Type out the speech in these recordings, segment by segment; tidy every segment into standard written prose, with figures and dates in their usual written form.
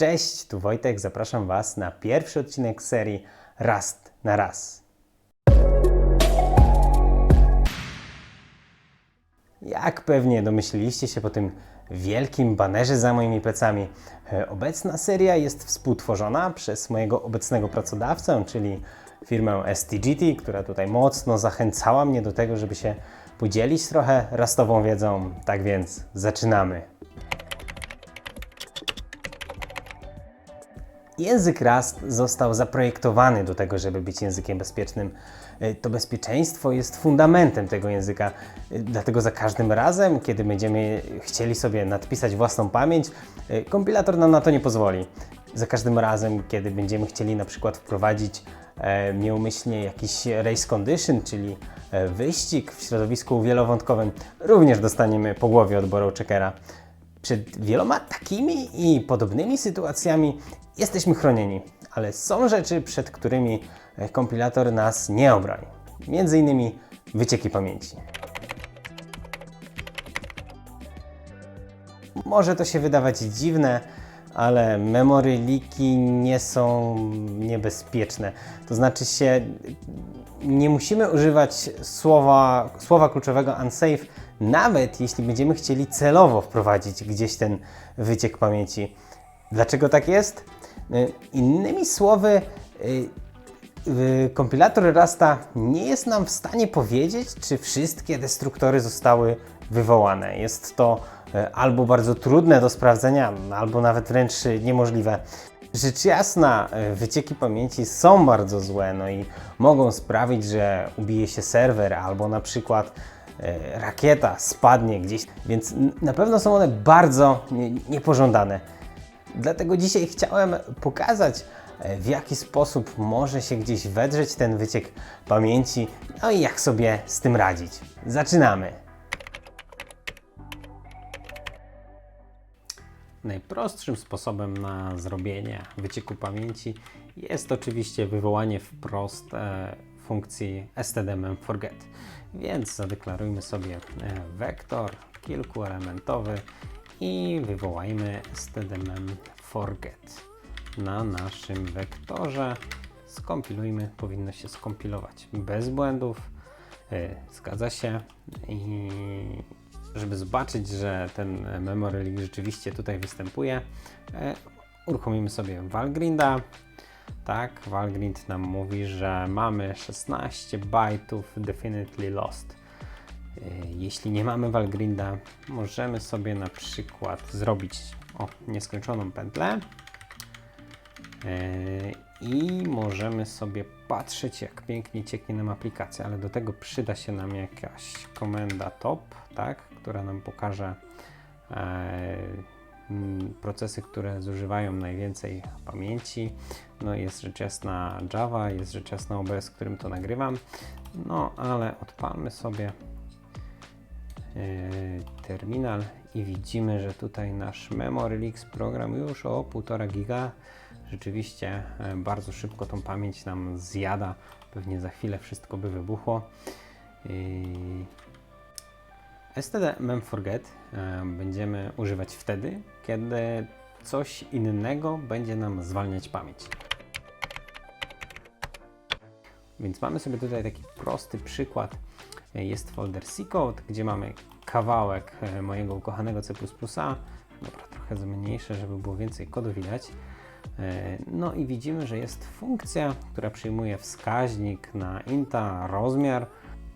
Cześć, tu Wojtek, zapraszam Was na pierwszy odcinek serii Rust na raz. Jak pewnie domyśliliście się po tym wielkim banerze za moimi plecami, obecna seria jest współtworzona przez mojego obecnego pracodawcę, czyli firmę STGT, która tutaj mocno zachęcała mnie do tego, żeby się podzielić trochę rustową wiedzą. Tak więc zaczynamy. Język Rust został zaprojektowany do tego, żeby być językiem bezpiecznym. To bezpieczeństwo jest fundamentem tego języka, dlatego za każdym razem, kiedy będziemy chcieli sobie nadpisać własną pamięć, kompilator nam na to nie pozwoli. Za każdym razem, kiedy będziemy chcieli na przykład wprowadzić nieumyślnie jakiś race condition, czyli wyścig w środowisku wielowątkowym, również dostaniemy po głowie od borrow checkera. Przed wieloma takimi i podobnymi sytuacjami jesteśmy chronieni, ale są rzeczy, przed którymi kompilator nas nie obroni. Między innymi wycieki pamięci. Może to się wydawać dziwne, ale memory leaki nie są niebezpieczne. To znaczy się, nie musimy używać słowa kluczowego unsafe, nawet jeśli będziemy chcieli celowo wprowadzić gdzieś ten wyciek pamięci. Dlaczego tak jest? Innymi słowy, kompilator Rusta nie jest nam w stanie powiedzieć, czy wszystkie destruktory zostały wywołane. Jest to albo bardzo trudne do sprawdzenia, albo nawet wręcz niemożliwe. Rzecz jasna, wycieki pamięci są bardzo złe, no i mogą sprawić, że ubije się serwer, albo na przykład rakieta spadnie gdzieś, więc na pewno są one bardzo niepożądane. Dlatego dzisiaj chciałem pokazać, w jaki sposób może się gdzieś wedrzeć ten wyciek pamięci, no i jak sobie z tym radzić. Zaczynamy! Najprostszym sposobem na zrobienie wycieku pamięci jest oczywiście wywołanie wprost funkcji std-memforget. Więc zadeklarujmy sobie wektor kilkuelementowy i wywołajmy std-memforget. Na naszym wektorze skompilujmy, powinno się skompilować bez błędów, zgadza się. I żeby zobaczyć, że ten memory leak rzeczywiście tutaj występuje, uruchomimy sobie Valgrinda. Tak, Valgrind nam mówi, że mamy 16 bajtów definitely lost. Jeśli nie mamy Valgrinda, możemy sobie na przykład zrobić nieskończoną pętlę i możemy sobie patrzeć, jak pięknie cieknie nam aplikacja, ale do tego przyda się nam jakaś komenda top, tak, która nam pokaże procesy, które zużywają najwięcej pamięci. No jest rzecz jasna Java, jest rzecz jasna OBS, którym to nagrywam. No ale odpalmy sobie terminal i widzimy, że tutaj nasz Memory Leaks program już o 1,5 giga. Rzeczywiście bardzo szybko tą pamięć nam zjada. Pewnie za chwilę wszystko by wybuchło. std-memforget będziemy używać wtedy, kiedy coś innego będzie nam zwalniać pamięć. Więc mamy sobie tutaj taki prosty przykład. Jest folder C-Code, gdzie mamy kawałek mojego ukochanego C++. Dobra, trochę zmniejszę, żeby było więcej kodu widać. No i widzimy, że jest funkcja, która przyjmuje wskaźnik na inta, rozmiar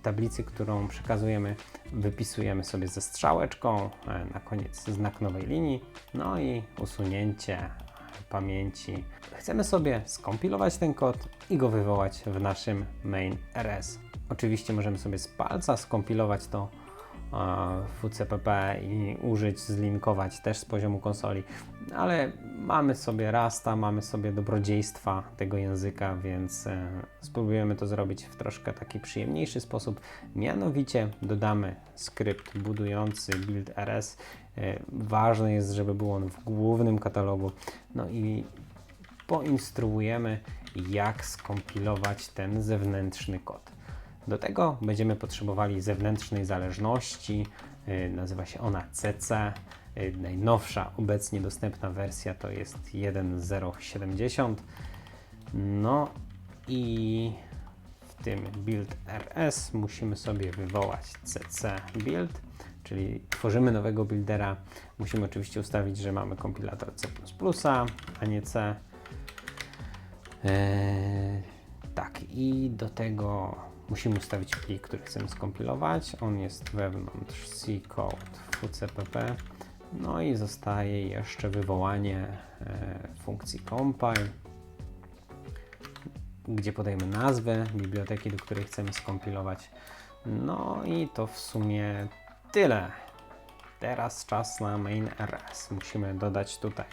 tablicy, którą przekazujemy, wypisujemy sobie ze strzałeczką, na koniec znak nowej linii, no i usunięcie pamięci. Chcemy sobie skompilować ten kod i go wywołać w naszym main rs. Oczywiście możemy sobie z palca skompilować to w WCPP i użyć, zlinkować też z poziomu konsoli, ale mamy sobie Rusta, mamy sobie dobrodziejstwa tego języka, więc spróbujemy to zrobić w troszkę taki przyjemniejszy sposób. Mianowicie dodamy skrypt budujący build rs. Ważne jest, żeby był on w głównym katalogu. No i poinstruujemy, jak skompilować ten zewnętrzny kod. Do tego będziemy potrzebowali zewnętrznej zależności, nazywa się ona CC. Najnowsza obecnie dostępna wersja to jest 1.0.70. No i w tym build RS musimy sobie wywołać cc build, czyli tworzymy nowego buildera. Musimy oczywiście ustawić, że mamy kompilator C++, a nie C. Tak, i do tego musimy ustawić plik, który chcemy skompilować. On jest wewnątrz C code wcpp. No i zostaje jeszcze wywołanie funkcji compile, gdzie podajemy nazwę biblioteki, do której chcemy skompilować. No i to w sumie tyle. Teraz czas na main RS. Musimy dodać tutaj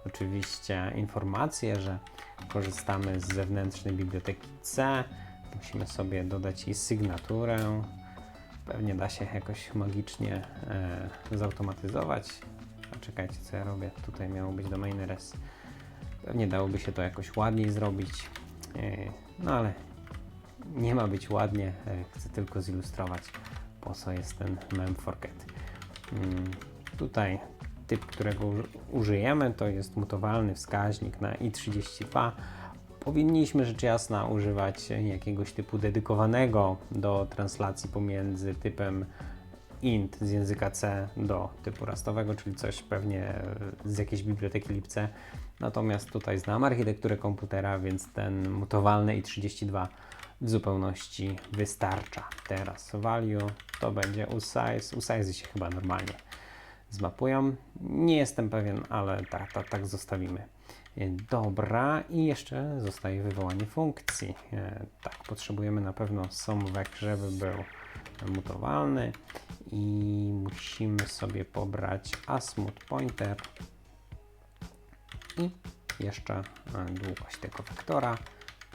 oczywiście informację, że korzystamy z zewnętrznej biblioteki C. Musimy sobie dodać jej sygnaturę. Pewnie da się jakoś magicznie zautomatyzować. A czekajcie, co ja robię. Tutaj miało być do main RS. Pewnie dałoby się to jakoś ładniej zrobić. No ale nie ma być ładnie. Chcę tylko zilustrować, po co jest ten memforget. Tutaj typ, którego użyjemy, to jest mutowalny wskaźnik na i32. Powinniśmy rzecz jasna używać jakiegoś typu dedykowanego do translacji pomiędzy typem int z języka C do typu rastowego, czyli coś pewnie z jakiejś biblioteki libc. Natomiast tutaj znam architekturę komputera, więc ten mutowalny i32 w zupełności wystarcza. Teraz value to będzie usize. Usize się chyba normalnie zmapują. Nie jestem pewien, ale tak zostawimy. Dobra, i jeszcze zostaje wywołanie funkcji. Tak, potrzebujemy na pewno somvec, żeby był mutowalny i musimy sobie pobrać asmut pointer i jeszcze długość tego wektora.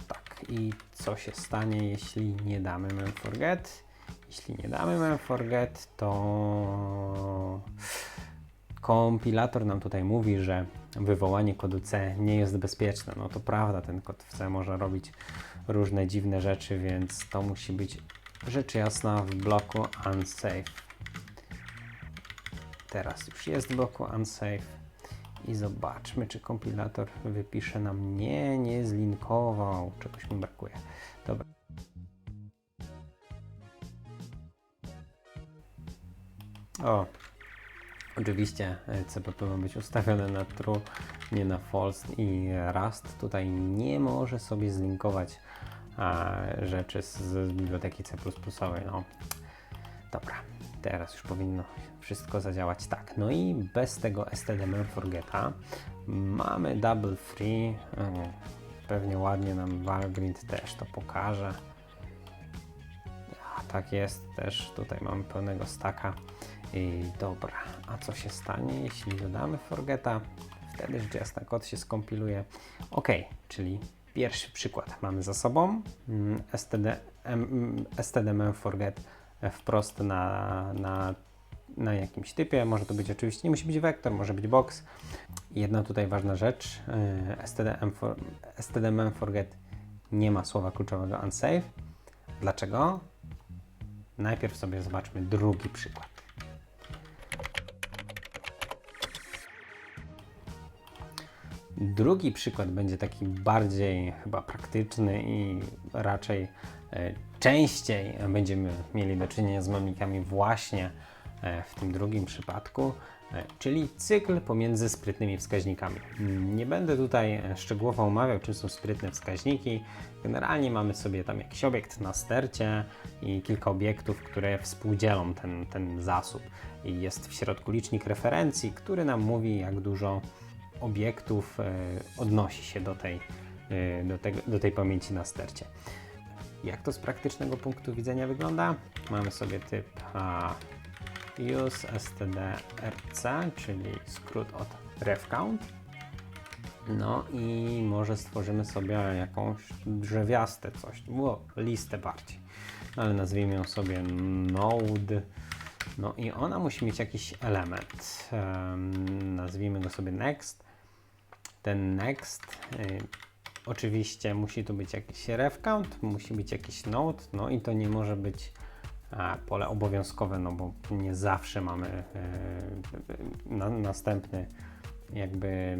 Tak, i co się stanie, jeśli nie damy memforget? Jeśli nie damy memforget, to kompilator nam tutaj mówi, że wywołanie kodu C nie jest bezpieczne. No to prawda, ten kod w C może robić różne dziwne rzeczy, więc to musi być rzecz jasna w bloku unsafe. Teraz już jest w bloku unsafe i zobaczmy, czy kompilator wypisze nam nie zlinkował, czegoś mi brakuje. Dobra. O, oczywiście CPP ma być ustawione na true, nie na false i Rust tutaj nie może sobie zlinkować rzeczy z biblioteki C++. No, dobra, teraz już powinno wszystko zadziałać tak. No i bez tego std memforgeta mamy double free. Pewnie ładnie nam Valgrind też to pokaże. Tak jest, też tutaj mamy pełnego stacka. I dobra, a co się stanie, jeśli dodamy forgeta? Wtedy rzecz jasna kod się skompiluje. Ok, czyli pierwszy przykład mamy za sobą. std memforget wprost na jakimś typie. Może to być oczywiście, nie musi być wektor, może być box. Jedna tutaj ważna rzecz. std memforget nie ma słowa kluczowego unsafe. Dlaczego? Najpierw sobie zobaczmy drugi przykład. Drugi przykład będzie taki bardziej chyba praktyczny i raczej częściej będziemy mieli do czynienia z memnikami właśnie w tym drugim przypadku, czyli cykl pomiędzy sprytnymi wskaźnikami. Nie będę tutaj szczegółowo omawiał, czym są sprytne wskaźniki. Generalnie mamy sobie tam jakiś obiekt na stercie i kilka obiektów, które współdzielą ten zasób. I jest w środku licznik referencji, który nam mówi, jak dużo obiektów odnosi się do tej pamięci na stercie. Jak to z praktycznego punktu widzenia wygląda? Mamy sobie typ use std.rc, czyli skrót od refcount. No i może stworzymy sobie jakąś drzewiaste coś, listę bardziej, ale nazwijmy ją sobie node. No i ona musi mieć jakiś element. Nazwijmy go sobie next. Ten next oczywiście musi tu być jakiś ref count, musi być jakiś node, no i to nie może być pole obowiązkowe, no bo nie zawsze mamy następny jakby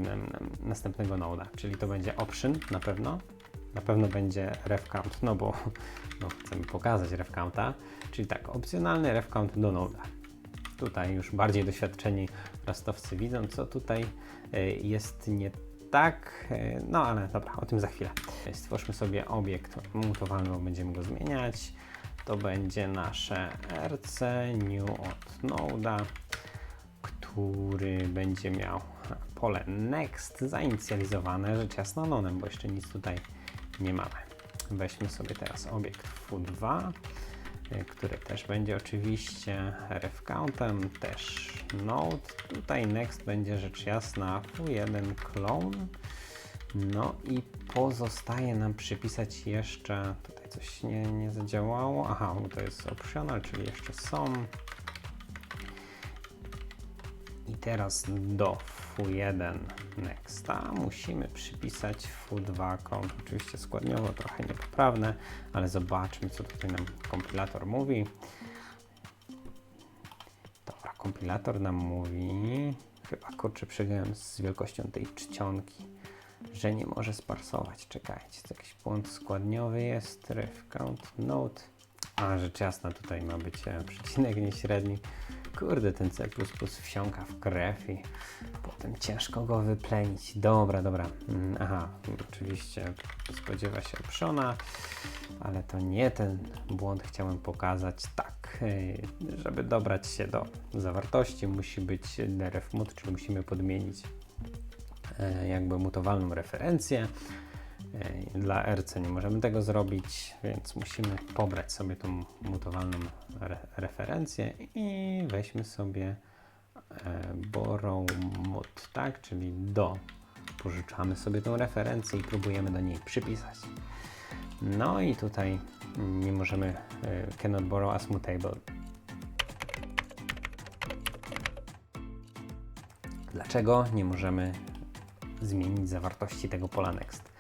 następnego noda, czyli to będzie option na pewno będzie ref count, no bo chcemy pokazać ref counta, czyli tak, opcjonalny ref count do noda. Tutaj już bardziej doświadczeni rastowcy widzą, co tutaj jest nie tak, no ale dobra, o tym za chwilę. Stwórzmy sobie obiekt mutowalny, bo będziemy go zmieniać. To będzie nasze rc new od noda, który będzie miał pole next zainicjalizowane rzecz jasna nonem, bo jeszcze nic tutaj nie mamy. Weźmy sobie teraz obiekt foo2, który też będzie oczywiście ref countem, też node. Tutaj next będzie rzecz jasna foo1 clone. No i pozostaje nam przypisać jeszcze, tutaj coś nie zadziałało, aha, bo to jest optional, czyli jeszcze some. I teraz do foo1 nexta musimy przypisać foo2 count, oczywiście składniowo, trochę niepoprawne, ale zobaczmy, co tutaj nam kompilator mówi. Dobra, kompilator nam mówi, chyba kurczę przegrałem z wielkością tej czcionki, że nie może sparsować. Czekajcie, to jakiś błąd składniowy jest, ref count node. A, rzecz jasna, tutaj ma być przecinek nieśredni. Kurde, ten C++ wsiąka w krew i potem ciężko go wyplenić. Dobra. Aha, oczywiście spodziewa się optiona, ale to nie ten błąd chciałem pokazać. Tak, żeby dobrać się do zawartości, musi być deref_mut, czyli musimy podmienić jakby mutowalną referencję. Dla RC nie możemy tego zrobić, więc musimy pobrać sobie tą mutowalną referencję i weźmy sobie borrow mut, tak, czyli pożyczamy sobie tą referencję i próbujemy do niej przypisać. No i tutaj nie możemy cannot borrow as mutable. Dlaczego nie możemy zmienić zawartości tego pola next?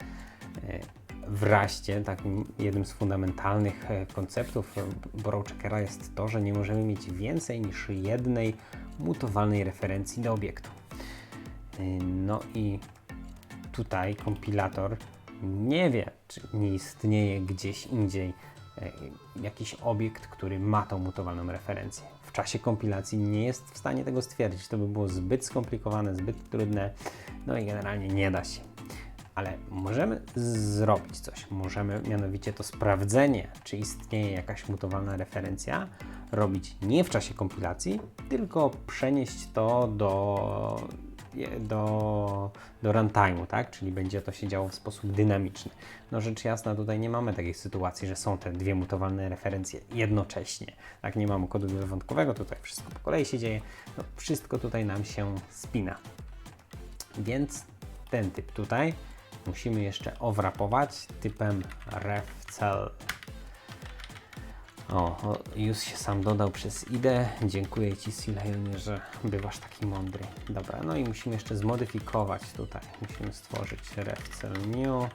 W Raście takim jednym z fundamentalnych konceptów borrow checkera jest to, że nie możemy mieć więcej niż jednej mutowalnej referencji do obiektu. No i tutaj kompilator nie wie, czy nie istnieje gdzieś indziej jakiś obiekt, który ma tą mutowalną referencję. W czasie kompilacji nie jest w stanie tego stwierdzić. To by było zbyt skomplikowane, zbyt trudne, no i generalnie nie da się. Ale możemy zrobić coś. Możemy mianowicie to sprawdzenie, czy istnieje jakaś mutowalna referencja, robić nie w czasie kompilacji, tylko przenieść to do runtime'u, tak? Czyli będzie to się działo w sposób dynamiczny. No rzecz jasna, tutaj nie mamy takiej sytuacji, że są te dwie mutowalne referencje jednocześnie. Tak, nie mamy kodu wywątkowego, tutaj wszystko po kolei się dzieje. No, wszystko tutaj nam się spina. Więc ten typ tutaj musimy jeszcze owrapować typem refcell. Już się sam dodał przez IDE. Dziękuję Ci, Silajonie, że bywasz taki mądry. Dobra, no i musimy jeszcze zmodyfikować tutaj. Musimy stworzyć refcell new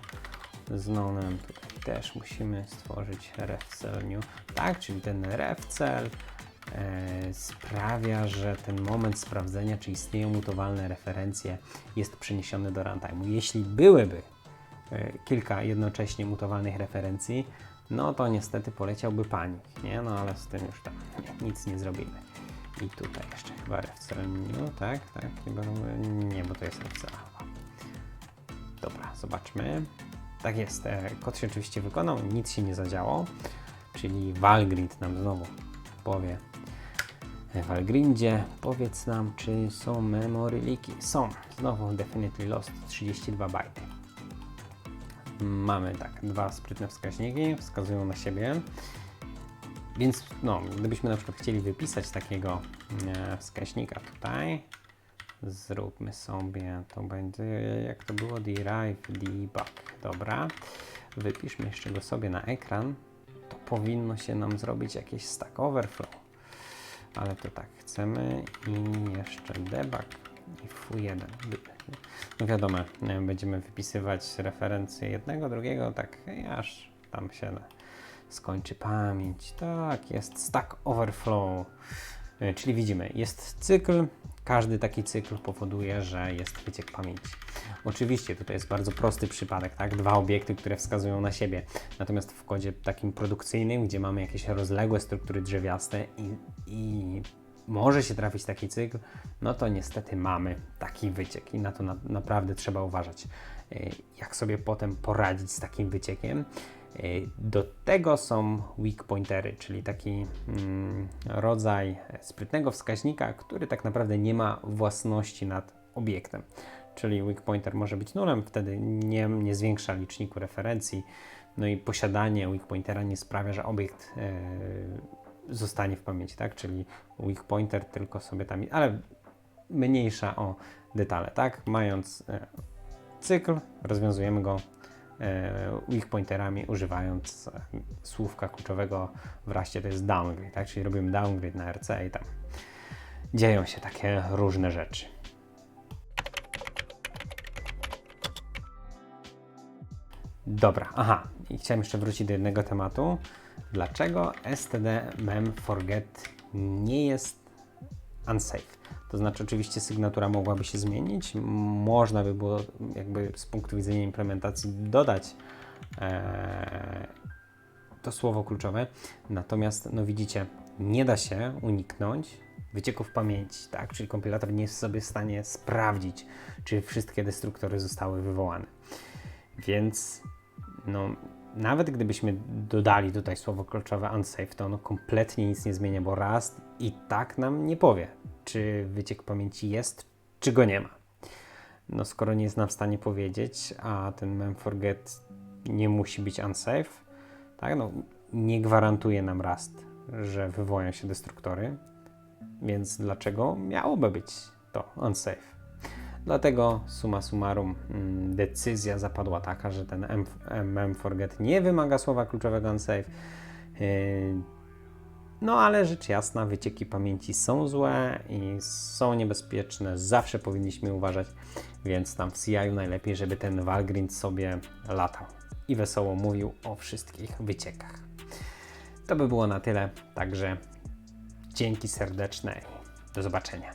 z nonem. Tutaj też musimy stworzyć refcell new. Tak, czyli ten refcell sprawia, że ten moment sprawdzenia, czy istnieją mutowalne referencje, jest przeniesiony do runtime'u. Jeśli byłyby kilka jednocześnie mutowalnych referencji, no to niestety poleciałby panik, nie? No ale z tym już tam nic nie zrobimy. I tutaj jeszcze chyba refcell new, tak, chyba nie, bo to jest refcell. Dobra, zobaczmy. Tak jest, kod się oczywiście wykonał, nic się nie zadziało, czyli Valgrind nam znowu powie. Valgrindzie, powiedz nam, czy są memory leaky. Są, znowu definitely lost 32 bajty. Mamy tak, dwa sprytne wskaźniki, wskazują na siebie, więc no, gdybyśmy na przykład chcieli wypisać takiego wskaźnika tutaj, zróbmy sobie, to będzie, jak to było, derive debug, dobra, wypiszmy jeszcze go sobie na ekran, to powinno się nam zrobić jakieś Stack Overflow, ale to tak, chcemy i jeszcze debug i foo1. No wiadomo, będziemy wypisywać referencje jednego, drugiego, tak aż tam się skończy pamięć. Tak, jest Stack Overflow. Czyli widzimy, jest cykl, każdy taki cykl powoduje, że jest wyciek pamięci. Oczywiście tutaj jest bardzo prosty przypadek, tak? 2 obiekty, które wskazują na siebie. Natomiast w kodzie takim produkcyjnym, gdzie mamy jakieś rozległe struktury drzewiaste i może się trafić taki cykl, no to niestety mamy taki wyciek i na to naprawdę trzeba uważać. Jak sobie potem poradzić z takim wyciekiem? Do tego są weak pointery, czyli taki rodzaj sprytnego wskaźnika, który tak naprawdę nie ma własności nad obiektem. Czyli weak pointer może być nulem, wtedy nie zwiększa liczniku referencji, no i posiadanie weak pointera nie sprawia, że obiekt zostanie w pamięci, tak? Czyli weak pointer tylko sobie tam, ale mniejsza o detale, tak? Mając cykl, rozwiązujemy go weak pointerami, używając słówka kluczowego w Ruście, to jest downgrade, tak? Czyli robimy downgrade na RC i tam dzieją się takie różne rzeczy. Dobra, i chciałem jeszcze wrócić do jednego tematu. Dlaczego std memforget nie jest unsafe? To znaczy oczywiście sygnatura mogłaby się zmienić, można by było jakby z punktu widzenia implementacji dodać to słowo kluczowe, natomiast no widzicie, nie da się uniknąć wycieków pamięci, tak? Czyli kompilator nie jest sobie w stanie sprawdzić, czy wszystkie destruktory zostały wywołane. Więc no, nawet gdybyśmy dodali tutaj słowo kluczowe unsafe, to ono kompletnie nic nie zmienia, bo Rust i tak nam nie powie, czy wyciek pamięci jest, czy go nie ma. No skoro nie jest nam w stanie powiedzieć, a ten memforget nie musi być unsafe, tak, no nie gwarantuje nam Rust, że wywołają się destruktory, więc dlaczego miałoby być to unsafe? Dlatego summa summarum decyzja zapadła taka, że ten memforget nie wymaga słowa kluczowego unsafe. No ale rzecz jasna, wycieki pamięci są złe i są niebezpieczne, zawsze powinniśmy uważać, więc tam w CI-u najlepiej, żeby ten Valgrind sobie latał i wesoło mówił o wszystkich wyciekach. To by było na tyle, także dzięki serdeczne i do zobaczenia.